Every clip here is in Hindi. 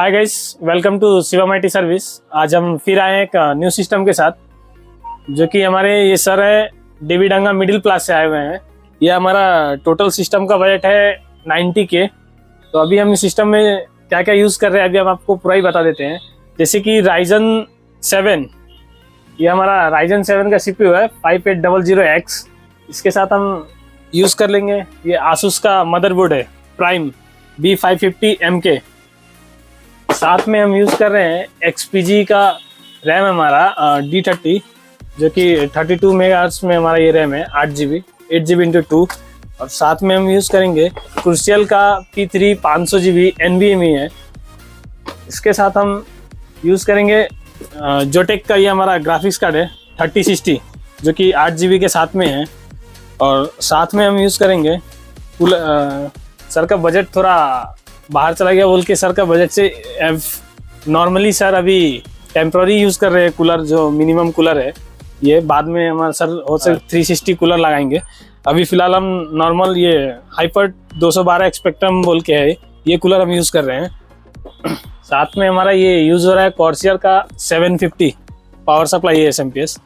Hi guys, welcome to Shivam IT service. आज हम फिर आए एक न्यू सिस्टम के साथ, जो कि हमारे ये सर है डेविडंगा मिडिल क्लास से आए हुए हैं। ये हमारा टोटल सिस्टम का बजट है 90K। तो अभी हम इस सिस्टम में क्या क्या यूज़ कर रहे हैं अभी हम आपको पूरा ही बता देते हैं। जैसे कि Ryzen 7, ये हमारा Ryzen 7 का CPU है 5800X। इसके साथ हम यूज़ कर लेंगे ये Asus का मदरबोर्ड है प्राइम B550MK। साथ में हम यूज़ कर रहे हैं XPG का रैम हमारा D30, जो कि 32 मेगाहर्ट्ज़ में हमारा ये रैम है 8GB 8GB/2। और साथ में हम यूज़ करेंगे क्रूशियल का P3 500GB NVMe है। इसके साथ हम यूज़ करेंगे जोटेक का ये हमारा ग्राफिक्स कार्ड है 3060, जो कि 8GB के साथ में है। और साथ में हम यूज़ करेंगे सर का बजट थोड़ा बाहर चला गया बोल के सर का बजट से नॉर्मली सर अभी टेम्प्ररी यूज़ कर रहे हैं कूलर, जो मिनिमम कूलर है। ये बाद में हमारा सर हो सके 360 कूलर लगाएंगे। अभी फ़िलहाल हम नॉर्मल ये हाइपर 212 स्पेक्ट्रम बोल के है, ये कूलर हम यूज़ कर रहे हैं। साथ में हमारा ये यूज़ हो रहा है कॉर्सियर का 750 पावर सप्लाई है SMPS।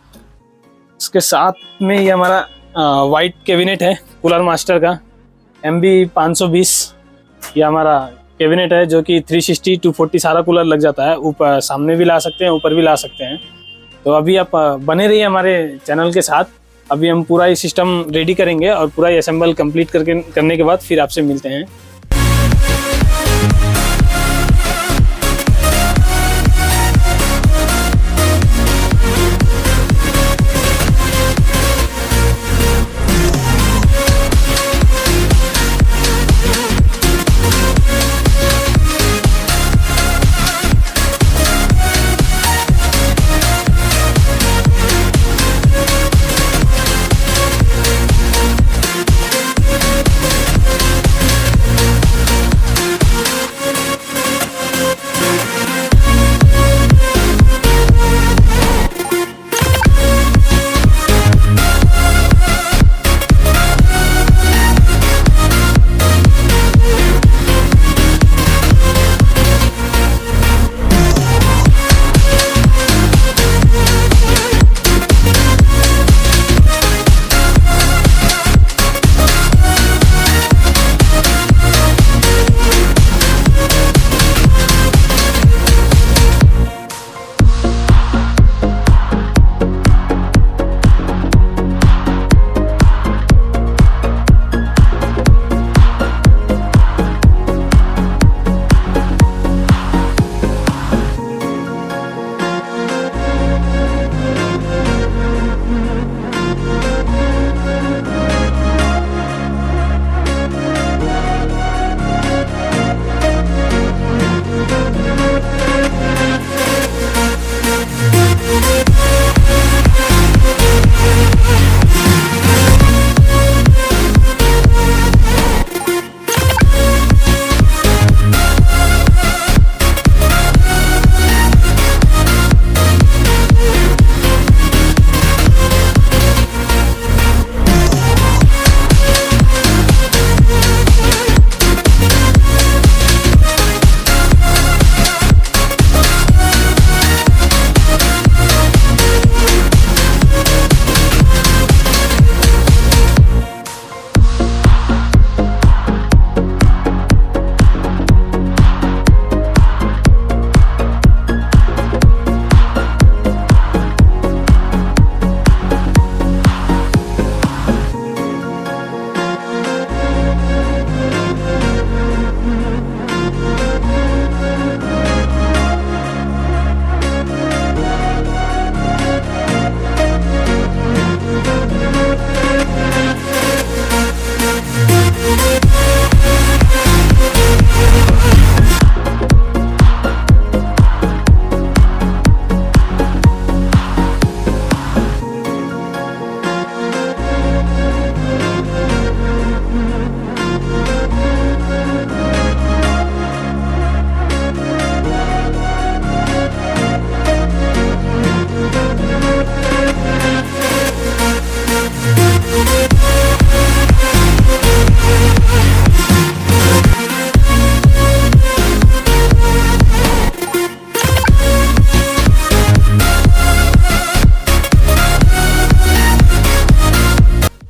इसके साथ में ये हमारा वाइट कैबिनेट है कूलर मास्टर का MB520। ये हमारा कैबिनेट है जो कि 360 240 सारा कूलर लग जाता है। ऊपर सामने भी ला सकते हैं, ऊपर भी ला सकते हैं। तो अभी आप बने रहिए हमारे चैनल के साथ। अभी हम पूरा ये सिस्टम रेडी करेंगे और पूरा ये असेंबल कंप्लीट करने के बाद फिर आपसे मिलते हैं।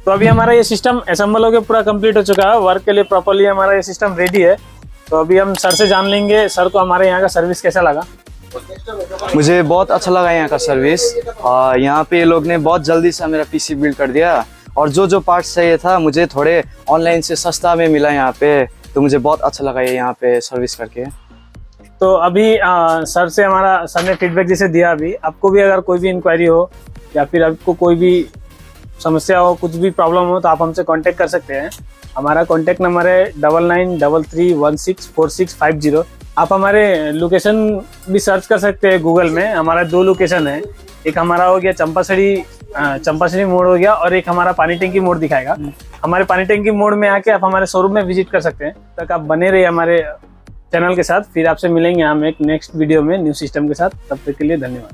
तो अभी हमारा ये सिस्टम असेंबल होकर पूरा कंप्लीट हो चुका है, वर्क के लिए प्रॉपर्ली हमारा ये सिस्टम रेडी है। तो अभी हम सर से जान लेंगे सर को हमारे यहाँ का सर्विस कैसा लगा। मुझे बहुत अच्छा लगा यहाँ का सर्विस। यहाँ पे ये लोग ने बहुत जल्दी से मेरा पीसी बिल्ड कर दिया, और जो पार्ट्स चाहिए था मुझे थोड़े ऑनलाइन से सस्ता में मिला यहाँ पे। तो मुझे बहुत अच्छा लगा ये यहाँ पे सर्विस करके। तो अभी सर ने फीडबैक जैसे दिया, अभी आपको भी अगर कोई भी इंक्वायरी हो या फिर आपको कोई भी समस्या हो, कुछ भी प्रॉब्लम हो, तो आप हमसे कांटेक्ट कर सकते हैं। हमारा कांटेक्ट नंबर है 9933164650। आप हमारे लोकेशन भी सर्च कर सकते हैं गूगल में। हमारा 2 लोकेशन है, एक हमारा हो गया चंपासरी मोड़ हो गया, और एक हमारा पानी टंकी मोड़ दिखाएगा। हमारे पानी टंकी मोड़ में आके आप हमारे शोरूम में विजिट कर सकते हैं। तक आप बने रहिए हमारे चैनल के साथ, फिर आपसे मिलेंगे हम एक नेक्स्ट वीडियो में न्यू सिस्टम के साथ। तब तक के लिए धन्यवाद।